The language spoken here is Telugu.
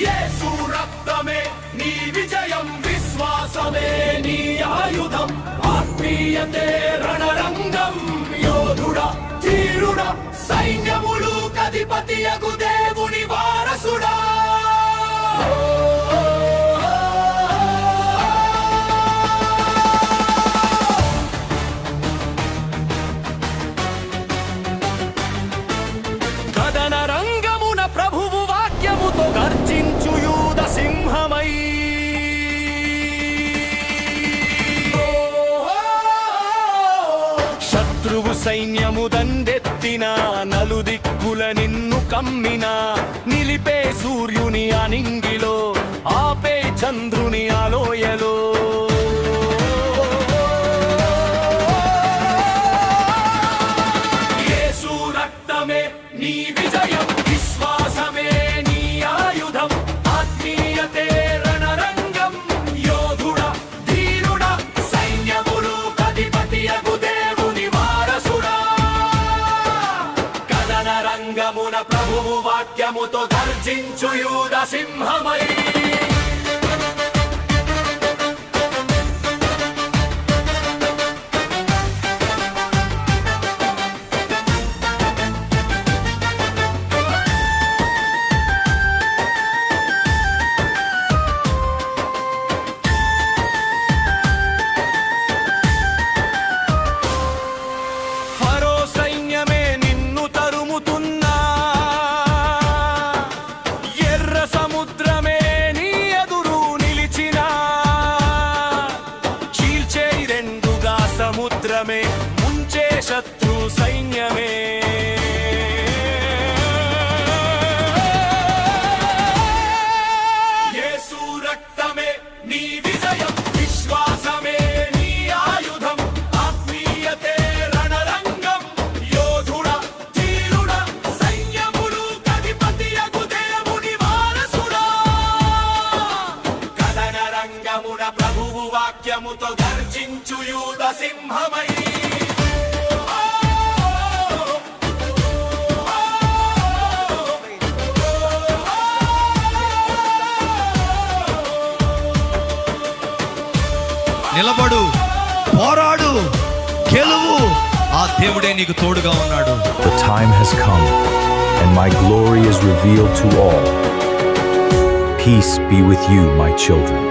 యేసు రక్తమే నీ విజయం, విశ్వాసమే నీ ఆయుధం. ఆత్మీయతే రణరంగం, యోధుడా ధీరుడా, సైన్యములు కధిపతియగు దేవుని వారసుడా. కదన రంగమున ప్రభువు వాక్యముతో గర్జించు యూద సింహమై, శత్రువు సైన్యము దండెత్తిన, నలుదిక్కుల నిన్ను కమ్మిన, నిలిపే సూర్యుని అనింగిలో, ఆపే చంద్రుని ఆలోయలో. యేసు రక్తమే నీ విజయం, విశ్వాసమే నీ ఆయుధం. ఆత్మీయతే రణరంగం, యోధుడా ధీరుడా, సైన్యములు కధిపతియగు దేవుని వారసుడా. కదన రంగమున ప్రభువు వాక్యముతో గర్జించు యూద సింహమై. ఫరో సైన్యమే నిన్ను తరుముతున్నా, ఎర్ర సముద్రమే నీ ఎదురు నిలిచినా, చీల్చే రెండుగా సముద్రమే ముంచే శత్రు సైన్యమే. యేసు రక్తమే నీ విజయం, విశ్వాసమే నీ ఆయుధం. ఆత్మీయతే రణరంగం, యోధుడా ధీరుడా, సైన్యములు కధిపతియగు దేవుని వారసుడా. కదన రంగమున ప్రభువు వాక్యముతో గర్జించు యూద సింహమై. నిలబడు, పోరాడు, గెలువు. ఆ దేవుడే నీకు తోడుగా ఉన్నాడు. The time has come, and my glory is revealed to all. Peace be with you, my children.